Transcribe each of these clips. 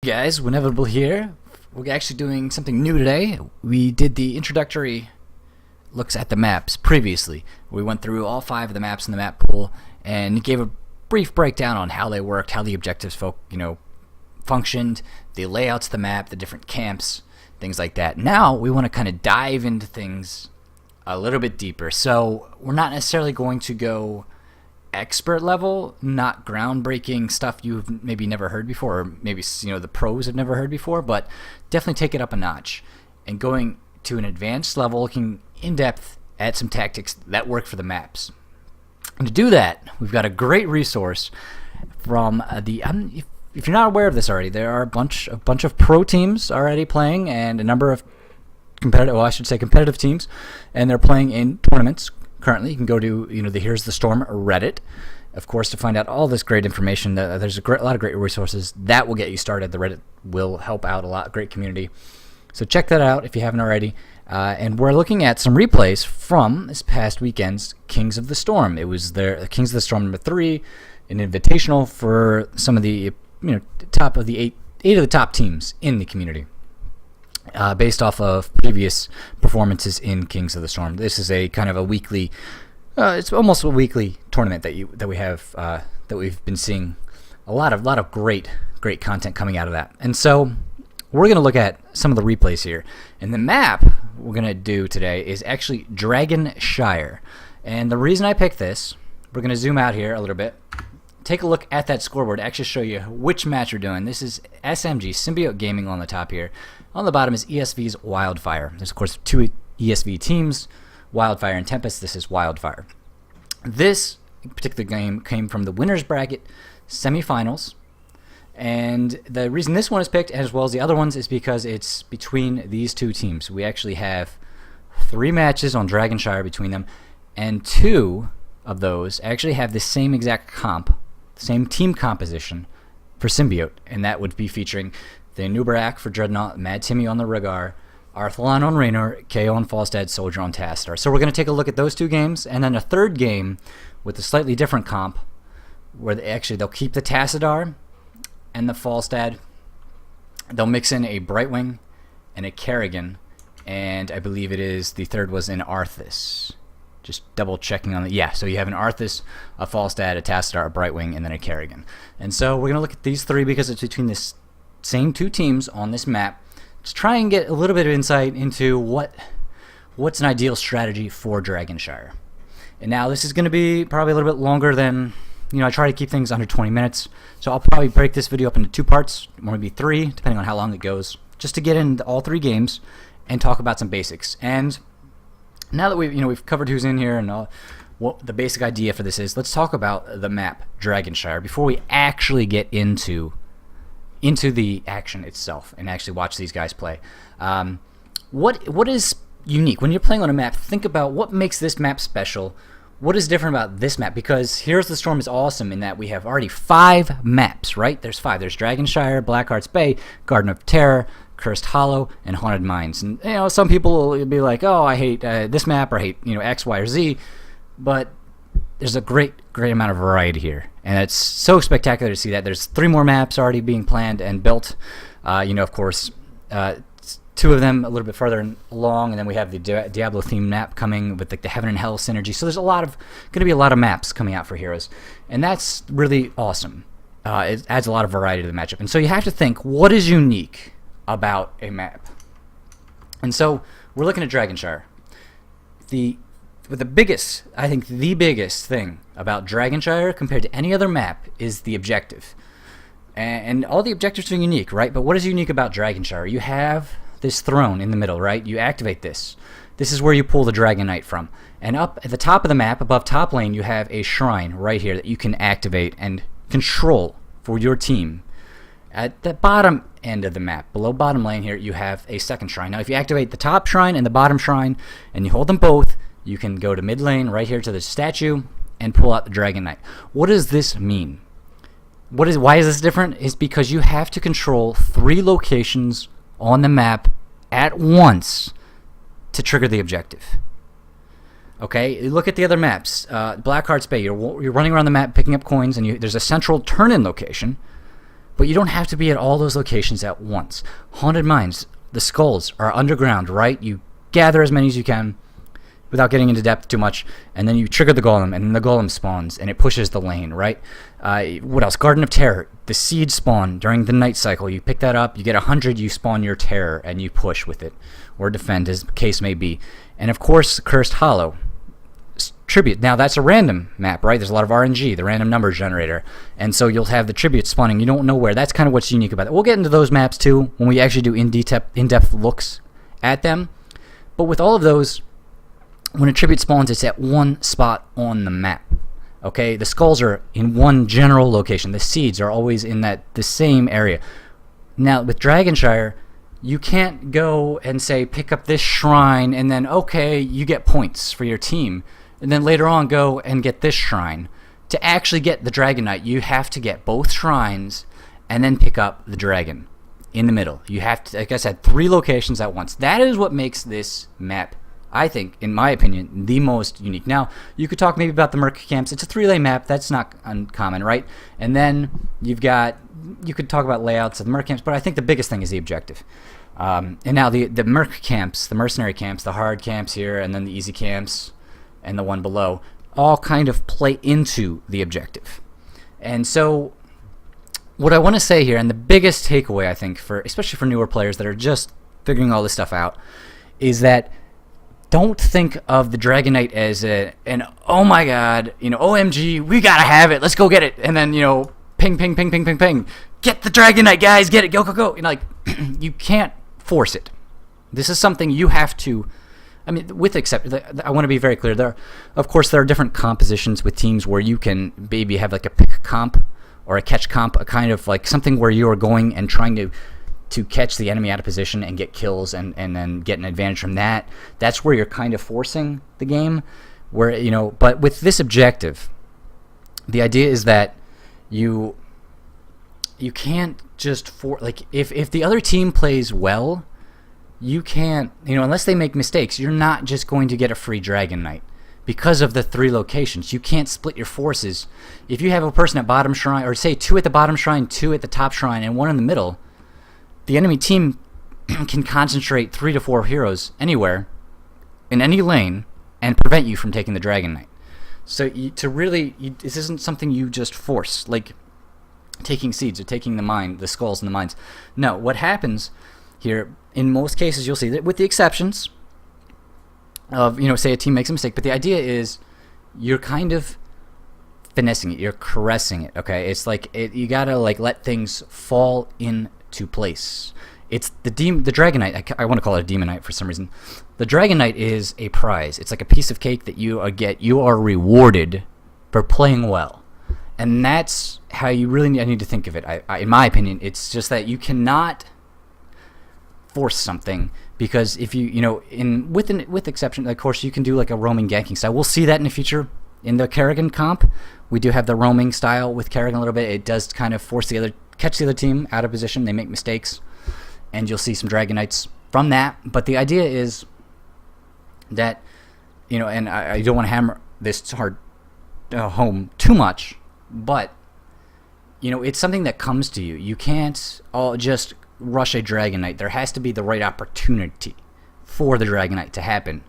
Guys, wInevitable here. We're actually doing something new today. We did the introductory looks at the maps previously. We went through all 5 of the maps in the map pool and gave a brief breakdown on how they worked, how the objectives functioned, the layouts of the map, the different camps, things like that. Now we want to kind of dive into things a little bit deeper. So we're not necessarily going to go expert level, not groundbreaking stuff you've maybe never heard before, or maybe the pros have never heard before, but definitely take it up a notch and going to an advanced level, looking in depth at some tactics that work for the maps. And to do that, we've got a great resource from if you're not aware of this already, there are a bunch of pro teams already playing and a number of competitive teams, and they're playing in tournaments. Currently, you can go to the Here's the Storm Reddit, of course, to find out all this great information. There's a lot of great resources that will get you started. The Reddit will help out a lot. Great community. So check that out if you haven't already. And we're looking at some replays from this past weekend's Kings of the Storm. It was their Kings of the Storm number 3, an invitational for some of the top of the eight of the top teams in the community. Based off of previous performances in Kings of the Storm. This is a kind of a weekly, it's almost a weekly tournament that we have that we've been seeing a lot of great content coming out of that. And so we're going to look at some of the replays here. And the map we're going to do today is actually Dragon Shire. And the reason I picked this, we're going to zoom out here a little bit. Take a look at that scoreboard to actually show you which match we're doing. This is SMG, Symbiote Gaming on the top here. On the bottom is ESV's Wildfire. There's, of course, 2 ESV teams, Wildfire and Tempest. This is Wildfire. This particular game came from the winner's bracket semifinals. And the reason this one is picked, as well as the other ones, is because it's between these 2 teams. We actually have 3 matches on Dragon Shire between them, and 2 of those actually have the same exact same team composition for Symbiote, and that would be featuring the Nubarak for Dreadnought, Mad Timmy on the Rhaegar, Arthalon on Raynor, KO on Falstad, Soldier on Tastar. So we're going to take a look at those 2 games, and then a third game with a slightly different comp, where they'll keep the Tassadar and the Falstad. They'll mix in a Brightwing and a Kerrigan, and I believe the third was an Arthas. Just double checking on the so you have an Arthas, a Falstad, a Tassadar, a Brightwing, and then a Kerrigan. And so we're gonna look at these 3 because it's between this same 2 teams on this map. Just try and get a little bit of insight into what's an ideal strategy for Dragon Shire. And now this is gonna be probably a little bit longer than I try to keep things under 20 minutes. So I'll probably break this video up into 2 parts, or maybe 3, depending on how long it goes, just to get into all 3 games and talk about some basics. And now that we've covered who's in here and what the basic idea for this is, let's talk about the map Dragon Shire before we actually get into the action itself and actually watch these guys play. What is unique when you're playing on a map? Think about what makes this map special. What is different about this map? Because Here's the Storm is awesome in that we have already 5 maps, right? There's 5. There's Dragon Shire, Blackheart's Bay, Garden of Terror, Cursed Hollow, and Haunted Mines. And some people will be like, oh, I hate this map, or I hate X, Y, or Z. But there's a great amount of variety here, and it's so spectacular to see that. There's 3 more maps already being planned and built. Of course, 2 of them a little bit further along, and then we have the Diablo themed map coming with the Heaven and Hell synergy. So there's going to be a lot of maps coming out for Heroes, and that's really awesome. It adds a lot of variety to the matchup, and so you have to think, what is unique about a map? And so we're looking at Dragon Shire. The biggest thing about Dragon Shire compared to any other map is the objective. And all the objectives are unique, right? But what is unique about Dragon Shire? You have this throne in the middle, right? You activate this. This is where you pull the Dragon Knight from. And up at the top of the map, above top lane, you have a shrine right here that you can activate and control for your team. At the bottom end of the map, below bottom lane here, you have a second shrine. Now, if you activate the top shrine and the bottom shrine, and you hold them both, you can go to mid lane right here to the statue and pull out the Dragon Knight. What does this mean? Why is this different? It's because you have to control 3 locations on the map at once to trigger the objective. Okay, look at the other maps. Blackheart's Bay, you're running around the map picking up coins, and there's a central turn-in location. But you don't have to be at all those locations at once. Haunted mines, the skulls are underground, right? You gather as many as you can without getting into depth too much, and then you trigger the golem, and then the golem spawns, and it pushes the lane, right? What else? Garden of Terror. The seed spawn during the night cycle. You pick that up, you get 100, you spawn your terror, and you push with it, or defend, as the case may be. And of course, Cursed Hollow. Tribute. Now, that's a random map, right? There's a lot of RNG, the random number generator. And so you'll have the tribute spawning. You don't know where. That's kind of what's unique about it. We'll get into those maps, too, when we actually do in-depth looks at them. But with all of those, when a tribute spawns, it's at one spot on the map. Okay, the skulls are in one general location. The seeds are always in the same area. Now, with Dragon Shire, you can't go and say, pick up this shrine, and then, okay, you get points for your team. And then later on, go and get this shrine. To actually get the Dragon Knight, you have to get both shrines and then pick up the dragon in the middle. You have to, like I said, 3 locations at once. That is what makes this map, I think, in my opinion, the most unique. Now, you could talk maybe about the Merc camps. It's a 3-lane map. That's not uncommon, right? And then you could talk about layouts of the Merc camps, but I think the biggest thing is the objective. And now the Merc camps, the mercenary camps, the hard camps here, and then the easy camps, and the one below, all kind of play into the objective. And so what I want to say here, and the biggest takeaway, I think, especially for newer players that are just figuring all this stuff out, is that don't think of the Dragon Knight as an oh my god, OMG, we gotta have it, let's go get it, and then ping, ping, ping, ping, ping, ping, get the Dragon Knight, guys, get it, go, go, go. You can't force it. This is something you have to. I mean, I want to be very clear. Of course, there are different compositions with teams where you can maybe have like a pick comp or a catch comp, a kind of like something where you are going and trying to catch the enemy out of position and get kills and then get an advantage from that. That's where you're kind of forcing the game. But with this objective, the idea is that you can't just if the other team plays well, you can't, unless they make mistakes, you're not just going to get a free Dragon Knight because of the 3 locations. You can't split your forces. If you have a person at bottom shrine, or say 2 at the bottom shrine, 2 at the top shrine, and 1 in the middle, the enemy team can concentrate 3 to 4 heroes anywhere in any lane and prevent you from taking the Dragon Knight. So this isn't something you just force, like taking seeds or taking the skulls and the mines. No, what happens here, in most cases, you'll see that, with the exceptions of, say a team makes a mistake, but the idea is you're kind of finessing it, you're caressing it, okay? It's like, you gotta let things fall into place. It's the Dragon Knight, I want to call it a Demon Knight for some reason. The Dragon Knight is a prize. It's like a piece of cake that you are rewarded for playing well. And that's how you really need to think of it. In my opinion, it's just that you cannot force something, because if with exception, of course, you can do like a roaming ganking style. We'll see that in the future in the Kerrigan comp. We do have the roaming style with Kerrigan a little bit. It does kind of catch the other team out of position. They make mistakes, and you'll see some Dragon Knights from that. But the idea is that and I don't want to hammer this home too much, but it's something that comes to you. You can't all just rush a Dragon Knight. There has to be the right opportunity for the Dragon Knight to happen.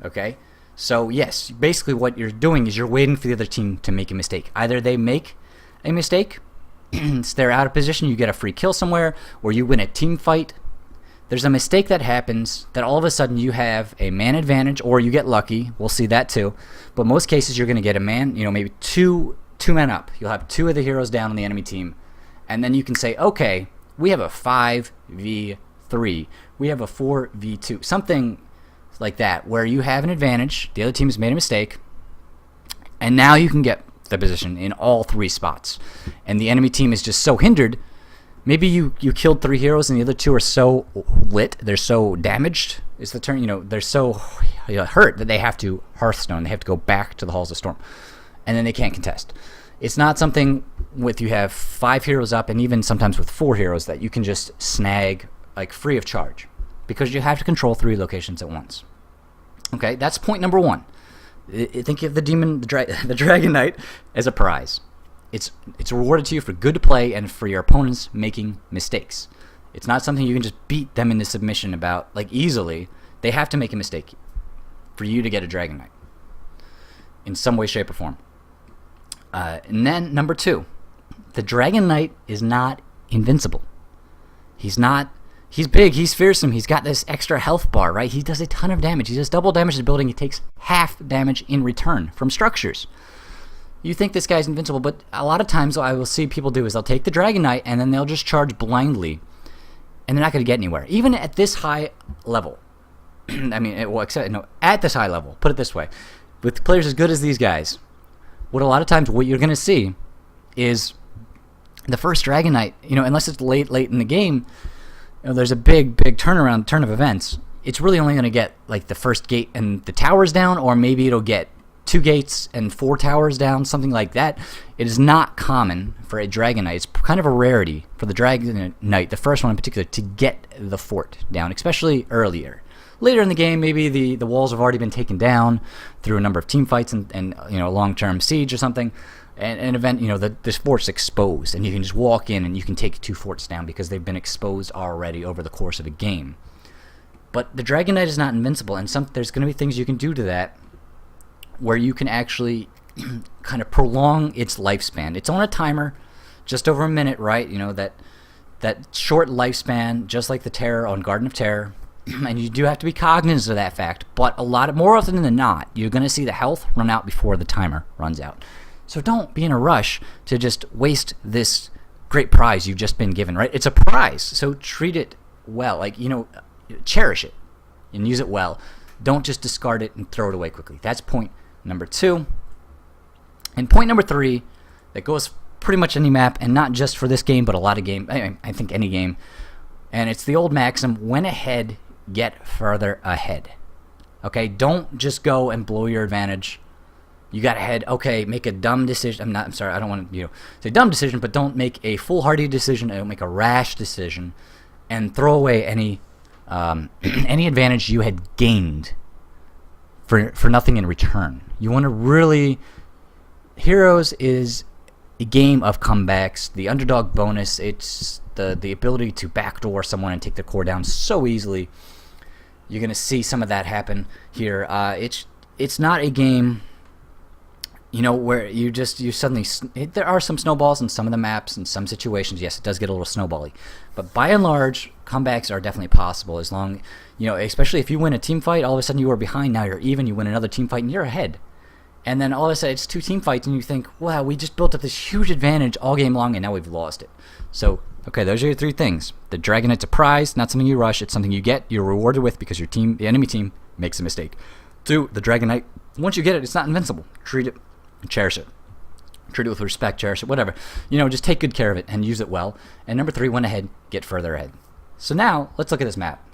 Okay? So, yes, basically what you're doing is you're waiting for the other team to make a mistake. Either they make a mistake, they're out of position, you get a free kill somewhere, or you win a team fight. There's a mistake that happens that all of a sudden you have a man advantage, or you get lucky. We'll see that too. But most cases you're going to get a man, maybe two men up. You'll have 2 of the heroes down on the enemy team. And then you can say, okay, we have a 5v3. We have a 4v2. Something like that, where you have an advantage. The other team has made a mistake. And now you can get the position in all 3 spots. And the enemy team is just so hindered. Maybe you killed 3 heroes and the other 2 are so lit, they're so damaged, is the term, they're so hurt that they have to Hearthstone. They have to go back to the Halls of Storm. And then they can't contest. It's not something with you have 5 heroes up, and even sometimes with 4 heroes, that you can just snag free of charge, because you have to control 3 locations at once. Okay, that's point number 1. Think of the Dragon Knight as a prize. it's rewarded to you for good play and for your opponents making mistakes. It's not something you can just beat them into submission about like easily. They have to make a mistake for you to get a Dragon Knight in some way, shape, or form. And then number 2, the Dragon Knight is not invincible. He's big, he's fearsome, he's got this extra health bar, right? He does a ton of damage. He does double damage to the building. He takes half damage in return from structures. You think this guy's invincible, but a lot of times what I will see people do is they'll take the Dragon Knight and then they'll just charge blindly, and they're not going to get anywhere. Even at this high level. I mean, at this high level, put it this way. With players as good as these guys, what you're going to see is the first Dragon Knight, unless it's late in the game, there's a big turn of events. It's really only going to get like the first gate and the towers down, or maybe it'll get 2 gates and 4 towers down, something like that. It is not common for a Dragon Knight. It's kind of a rarity for the Dragon Knight, the first one in particular, to get the fort down, especially earlier. Later in the game, maybe the walls have already been taken down through a number of team fights and long-term siege or something. And an event, this fort's exposed, and you can just walk in and you can take 2 forts down because they've been exposed already over the course of a game. But the Dragon Knight is not invincible, and there's going to be things you can do to that where you can actually kind of prolong its lifespan. It's on a timer, just over a minute, right? That short lifespan, just like the Terror on Garden of Terror. And you do have to be cognizant of that fact, but more often than not, you're going to see the health run out before the timer runs out. So don't be in a rush to just waste this great prize you've just been given, right? It's a prize, so treat it well. Cherish it and use it well. Don't just discard it and throw it away quickly. That's point number 2. And point number 3, that goes pretty much any map, and not just for this game, but a lot of games, I think any game. And it's the old maxim, when ahead, get further ahead. Okay, don't just go and blow your advantage. You got ahead, okay, make a dumb decision. I don't want to say dumb decision, but don't make a foolhardy decision. Don't make a rash decision and throw away any advantage you had gained for nothing in return. You want to really... Heroes is a game of comebacks. The underdog bonus, it's the ability to backdoor someone and take the core down so easily. You're going to see some of that happen here. It's not a game, where you suddenly... There are some snowballs in some of the maps and some situations. Yes, it does get a little snowbally. But by and large, comebacks are definitely possible as long... especially if you win a team fight, all of a sudden you are behind, now you're even, you win another team fight and you're ahead. And then all of a sudden it's 2 team fights and you think, wow, we just built up this huge advantage all game long and now we've lost it. So, okay, those are your 3 things. The Dragon Knight's a prize, not something you rush. It's something you're rewarded with because the enemy team, makes a mistake. 2, the Dragon Knight, once you get it, it's not invincible. Treat it and cherish it. Treat it with respect, cherish it, whatever. Just take good care of it and use it well. And number 3, went ahead, get further ahead. So now, let's look at this map.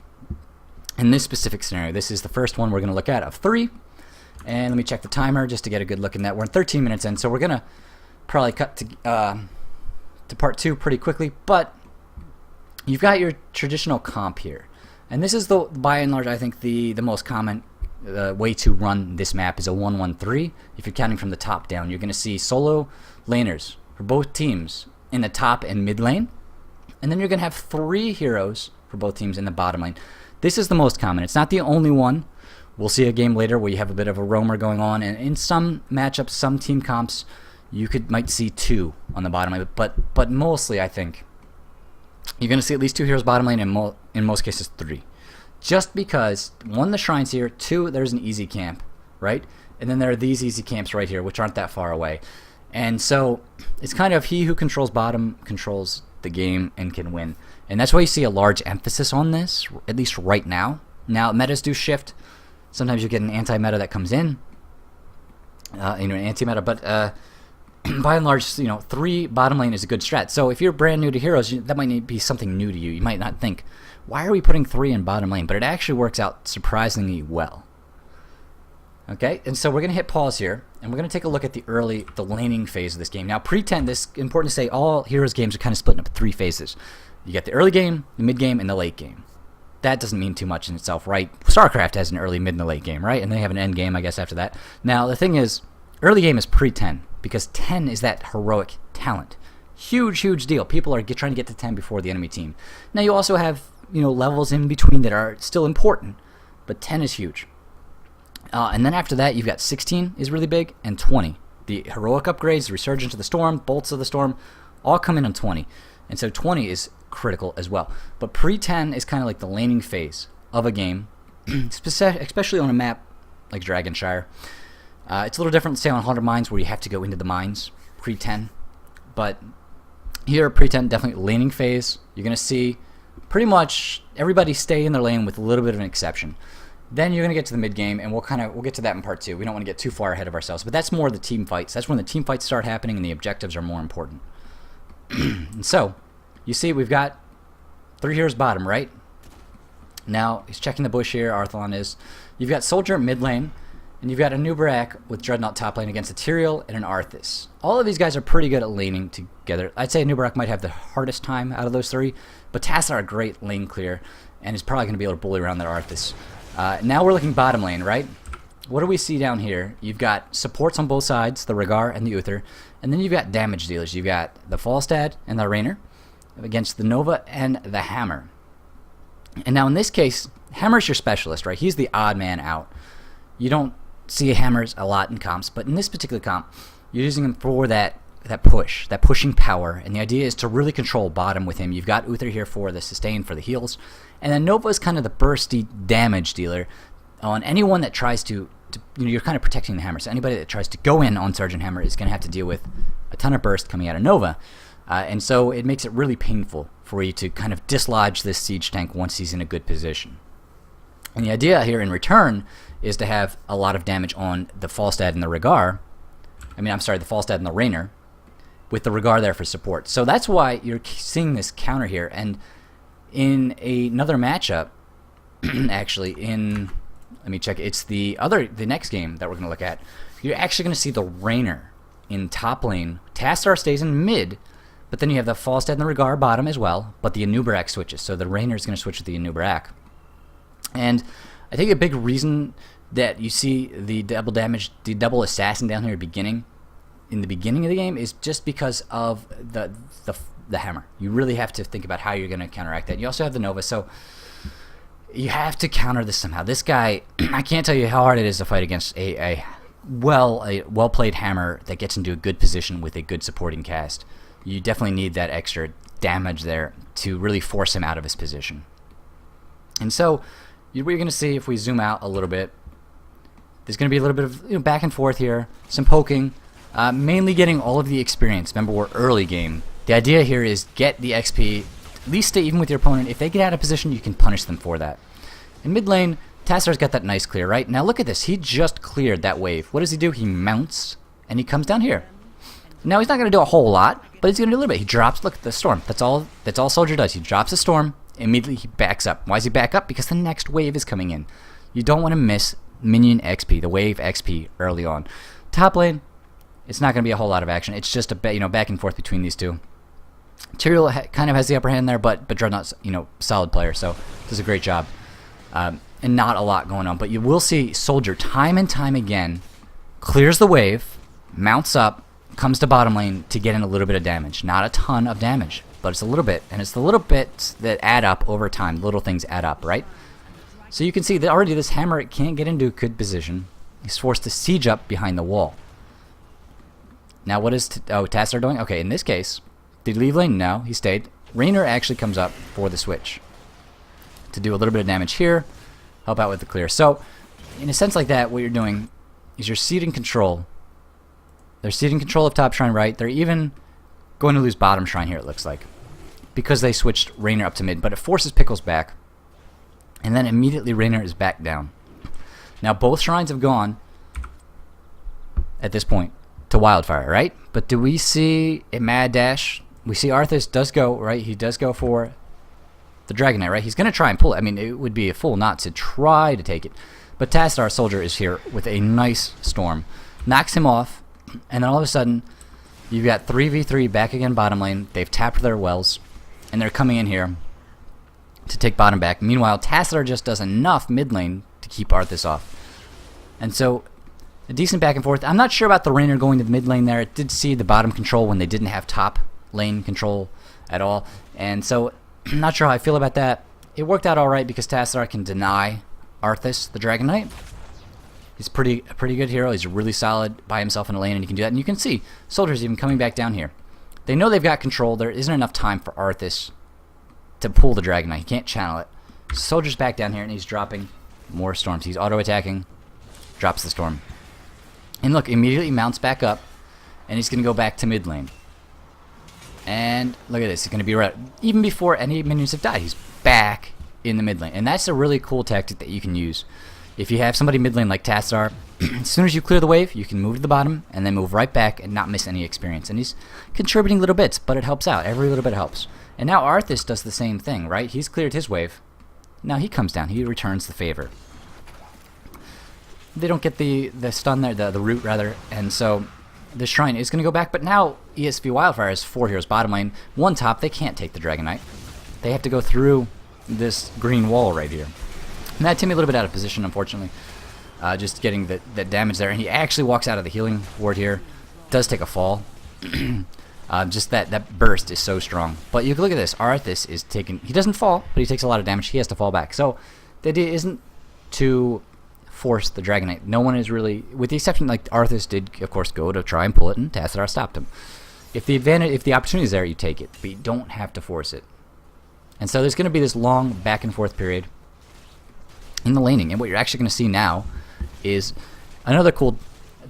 In this specific scenario, this is the first one we're going to look at of 3. And let me check the timer just to get a good look in that. We're 13 minutes in, so we're going to probably cut to part 2 pretty quickly. But you've got your traditional comp here. And this is, by and large, I think the most common way to run this map is a 1-1-3. If you're counting from the top down, you're going to see solo laners for both teams in the top and mid lane. And then you're going to have 3 heroes for both teams in the bottom lane. This is the most common. It's not the only one. We'll see a game later where you have a bit of a roamer going on, and in some matchups, some team comps, you might see 2 on the bottom lane, but mostly I think you're going to see at least 2 heroes bottom lane, and in most cases 3. Just because, 1, the shrine's here, 2, there's an easy camp, right? And then there are these easy camps right here, which aren't that far away. And so it's kind of he who controls bottom controls the game and can win. And that's why you see a large emphasis on this, at least right now. Now, metas do shift. Sometimes you get an anti-meta that comes in, an anti-meta, but by and large, 3 bottom lane is a good strat. So if you're brand new to heroes, that might be something new to you. You might not think, why are we putting 3 in bottom lane? But it actually works out surprisingly well. Okay, and so we're going to hit pause here, and we're going to take a look at the laning phase of this game. Now, important to say, all heroes games are kind of split into 3 phases. You got the early game, the mid game, and the late game. That doesn't mean too much in itself, right? StarCraft has an early, mid, and a late game, right? And they have an end game, I guess, after that. Now, the thing is, early game is pre-10, because 10 is that heroic talent. Huge deal. People are trying to get to 10 before the enemy team. Now you also have, levels in between that are still important, but 10 is huge. And then after that, you've got 16 is really big, and 20. The heroic upgrades, the Resurgence of the Storm, Bolts of the Storm, all come in on 20. And so 20 is critical as well. But pre-10 is kind of like the laning phase of a game, especially on a map like Dragon Shire. It's a little different, say, on Haunted Mines, where you have to go into the mines pre-10. But here, pre-10, definitely laning phase. You're going to see pretty much everybody stay in their lane with a little bit of an exception. Then you're going to get to the mid game, and we'll get to that in part 2. We don't want to get too far ahead of ourselves, but that's more the team fights. That's when the team fights start happening, and the objectives are more important. And so, you see, we've got 3 heroes bottom, right? Now he's checking the bush here. Arthalon is. You've got Soldier mid lane, and you've got a Nubarak with Dreadnought top lane against a Tyrael and an Arthas. All of these guys are pretty good at laning together. I'd say Nubarak might have the hardest time out of those 3, but Tassadar a great lane clear, and is probably going to be able to bully around that Arthas. Now we're looking bottom lane, right? What do we see down here? You've got supports on both sides, the Rhaegar and the Uther, and then you've got damage dealers. You've got the Falstad and the Raynor against the Nova and the Hammer. And now in this case, Hammer's your specialist, right? He's the odd man out. You don't see Hammers a lot in comps, but in this particular comp, you're using him for that push, that pushing power, and the idea is to really control bottom with him. You've got Uther here for the sustain, for the heals, and then Nova is kind of the bursty damage dealer on anyone that tries to you're kind of protecting the Hammer, so anybody that tries to go in on Sergeant Hammer is going to have to deal with a ton of burst coming out of Nova, and so it makes it really painful for you to kind of dislodge this siege tank once he's in a good position. And the idea here in return is to have a lot of damage on the Falstad and the Rhaegar. The Falstad and the Raynor, with the Rhaegar there for support. So that's why you're seeing this counter here. And in another matchup, actually, let me check. It's the next game that we're going to look at. You're actually going to see the Raynor in top lane. Tassadar stays in mid, but then you have the Falstad and the Rhaegar bottom as well. But the Anubarak switches, so the Raynor is going to switch with the Anubarak. And I think a big reason that you see the double assassin down here in the beginning of the game is just because of the Hammer. You really have to think about how you're going to counteract that. You also have the Nova, so you have to counter this somehow. This guy, I can't tell you how hard it is to fight against a well-played Hammer that gets into a good position with a good supporting cast. You definitely need that extra damage there to really force him out of his position. And so, what you're going to see if we zoom out a little bit, there's going to be a little bit of back and forth here, some poking, mainly getting all of the experience. Remember, we're early game. The idea here is get the XP, at least stay even with your opponent. If they get out of position, you can punish them for that. In mid lane, Tassadar's got that nice clear, right? Now look at this. He just cleared that wave. What does he do? He mounts, and he comes down here. Now he's not going to do a whole lot, but he's going to do a little bit. He drops, look at the storm. That's all Soldier does. He drops a storm. Immediately he backs up. Why does he back up? Because the next wave is coming in. You don't want to miss minion XP, the wave XP early on. Top lane, it's not going to be a whole lot of action. It's just a back and forth between these two. Tyrael kind of has the upper hand there, but Dreadnought's solid player, so does a great job. And not a lot going on, but you will see Soldier time and time again clears the wave, mounts up, comes to bottom lane to get in a little bit of damage. Not a ton of damage, but it's a little bit, and it's the little bits that add up over time. Little things add up, right? So you can see that already this Hammer can't get into a good position. He's forced to siege up behind the wall. Now what is Tassadar doing? Okay, in this case, did he leave lane? No, he stayed. Raynor actually comes up for the switch to do a little bit of damage here, help out with the clear. So in a sense like that, what you're doing is you're ceding control. They're ceding control of top shrine, right? They're even going to lose bottom shrine here, it looks like, because they switched Raynor up to mid, but it forces Pickles back, and then immediately Raynor is back down. Now both shrines have gone at this point to Wildfire, right? But do we see a mad dash? We see Arthas does go, right? He does go for the Dragon Knight, right? He's going to try and pull it. I mean, it would be a fool not to try to take it. But Tassadar Soldier is here with a nice storm. Knocks him off, and then all of a sudden, you've got 3v3 back again bottom lane. They've tapped their wells, and they're coming in here to take bottom back. Meanwhile, Tassadar just does enough mid lane to keep Arthas off. And so, a decent back and forth. I'm not sure about the Rainer going to the mid lane there. It did see the bottom control when they didn't have top lane control at all. And so I'm not sure how I feel about that. It worked out alright because Tassadar can deny Arthas, the Dragon Knight. He's a pretty good hero. He's really solid by himself in a lane, and he can do that. And you can see soldiers even coming back down here. They know they've got control. There isn't enough time for Arthas to pull the Dragon Knight. He can't channel it. Soldiers back down here, and he's dropping more storms. He's auto-attacking, drops the storm. And look, immediately mounts back up, and he's going to go back to mid lane. And look at this. He's going to be right. Even before any minions have died, he's back in the mid lane. And that's a really cool tactic that you can use. If you have somebody mid lane like Tassadar, as soon as you clear the wave, you can move to the bottom and then move right back and not miss any experience. And he's contributing little bits, but it helps out. Every little bit helps. And now Arthas does the same thing, right? He's cleared his wave. Now he comes down. He returns the favor. They don't get the stun there, the root rather, and so the shrine is going to go back. But now ESV Wildfire has 4 heroes bottom lane, 1 top. They can't take the Dragon Knight. They have to go through this green wall right here. And that took me a little bit out of position, unfortunately. Just getting that damage there. And he actually walks out of the healing ward here. Does take a fall. Just that burst is so strong. But you can look at this. Arthas is taking... He doesn't fall, but he takes a lot of damage. He has to fall back. So the idea isn't to force the Dragon Knight. No one is really... With the exception, like Arthas did, of course, go to try and pull it, and Tassadar stopped him. If the opportunity is there, you take it. But you don't have to force it. And so there's going to be this long back and forth period in the laning, and what you're actually going to see now is another cool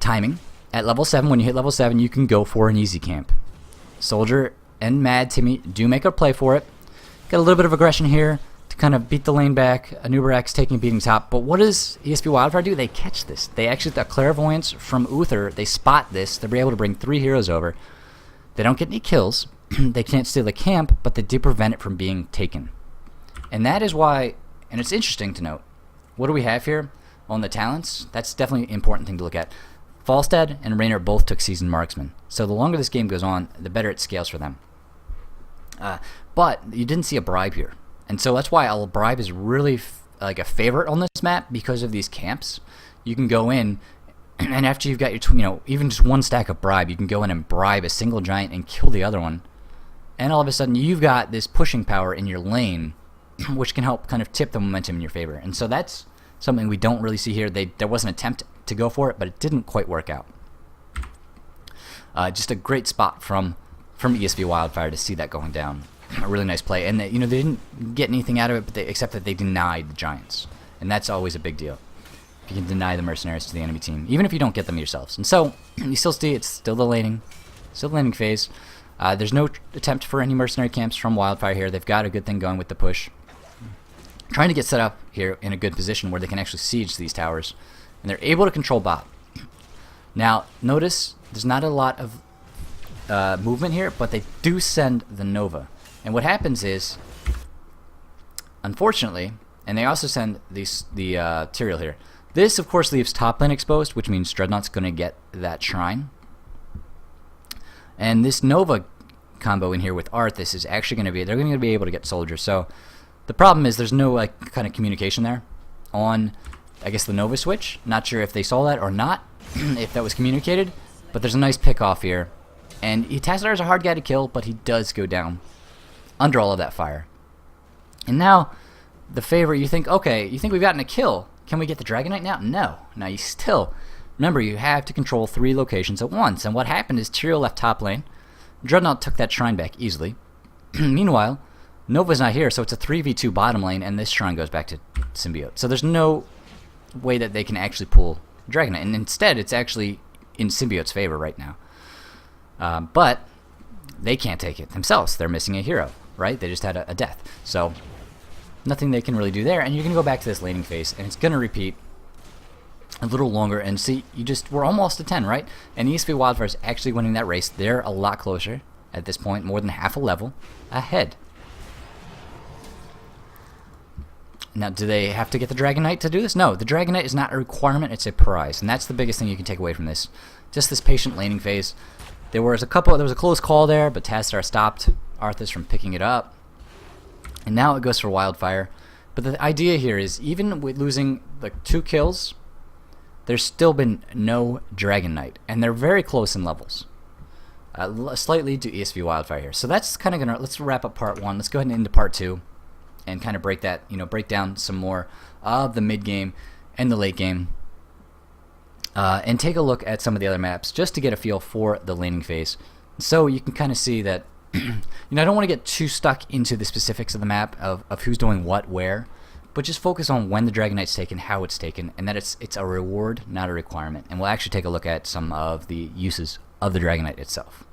timing. At level 7, when you hit level 7, you can go for an easy camp. Soldier and Mad Timmy do make a play for it. Got a little bit of aggression here to kind of beat the lane back. Anubarak's taking a beating top, but what does ESP Wildfire do? They catch this. They actually, the Clairvoyance from Uther, they spot this. They're able to bring 3 heroes over. They don't get any kills. They can't steal the camp, but they do prevent it from being taken. And that is why, and it's interesting to note, what do we have here on the talents? That's definitely an important thing to look at. Falstad and Raynor both took Seasoned Marksman. So the longer this game goes on, the better it scales for them. But you didn't see a bribe here. And so that's why a bribe is really like a favorite on this map because of these camps. You can go in, and after you've got your, even just 1 stack of bribe, you can go in and bribe a single giant and kill the other one. And all of a sudden, you've got this pushing power in your lane, which can help kind of tip the momentum in your favor. And so that's something we don't really see here. There was an attempt to go for it, but it didn't quite work out. Just a great spot from ESV Wildfire to see that going down. A really nice play. And they didn't get anything out of it, but except that they denied the giants. And that's always a big deal. If you can deny the mercenaries to the enemy team, even if you don't get them yourselves. And so you still see it's still the laning phase. There's no attempt for any mercenary camps from Wildfire here. They've got a good thing going with the push. Trying to get set up here in a good position where they can actually siege these towers. And they're able to control bot. Now, notice there's not a lot of movement here, but they do send the Nova. And what happens is, unfortunately, and they also send the Tyrael here. This, of course, leaves top lane exposed, which means Dreadnought's going to get that shrine. And this Nova combo in here with Arthas is actually going to be, they're going to be able to get soldiers. So the problem is there's no kind of communication there on, I guess, the Nova switch. Not sure if they saw that or not, if that was communicated, but there's a nice pick off here. And Tassadar is a hard guy to kill, but he does go down under all of that fire. And now the favor, you think we've gotten a kill. Can we get the Dragon Knight now? No. Now you still, remember, you have to control 3 locations at once. And what happened is Tyrael left top lane. Dreadnought took that shrine back easily. Meanwhile, Nova's not here, so it's a 3v2 bottom lane, and this shrine goes back to Symbiote. So there's no way that they can actually pull Dragon Knight. And instead, it's actually in Symbiote's favor right now. But they can't take it themselves. They're missing a hero, right? They just had a death. So nothing they can really do there. And you're going to go back to this laning phase, and it's going to repeat a little longer. And see, we're almost to 10, right? And ESV Wildfire is actually winning that race. They're a lot closer at this point, more than half a level ahead. Now, do they have to get the Dragon Knight to do this? No, the Dragon Knight is not a requirement, it's a prize. And that's the biggest thing you can take away from this. Just this patient laning phase. There was a close call there, but Tassadar stopped Arthas from picking it up. And now it goes for Wildfire. But the idea here is, even with losing like 2 kills, there's still been no Dragon Knight, and they're very close in levels. Slightly to ESV Wildfire here. So that's kind of gonna, let's wrap up part 1. Let's go ahead and into part 2, and kind of break that, break down some more of the mid game and the late game, and take a look at some of the other maps just to get a feel for the laning phase. So you can kind of see that, I don't want to get too stuck into the specifics of the map of who's doing what where, but just focus on when the Dragon Knight's taken, how it's taken, and that it's a reward, not a requirement. And we'll actually take a look at some of the uses of the Dragon Knight itself.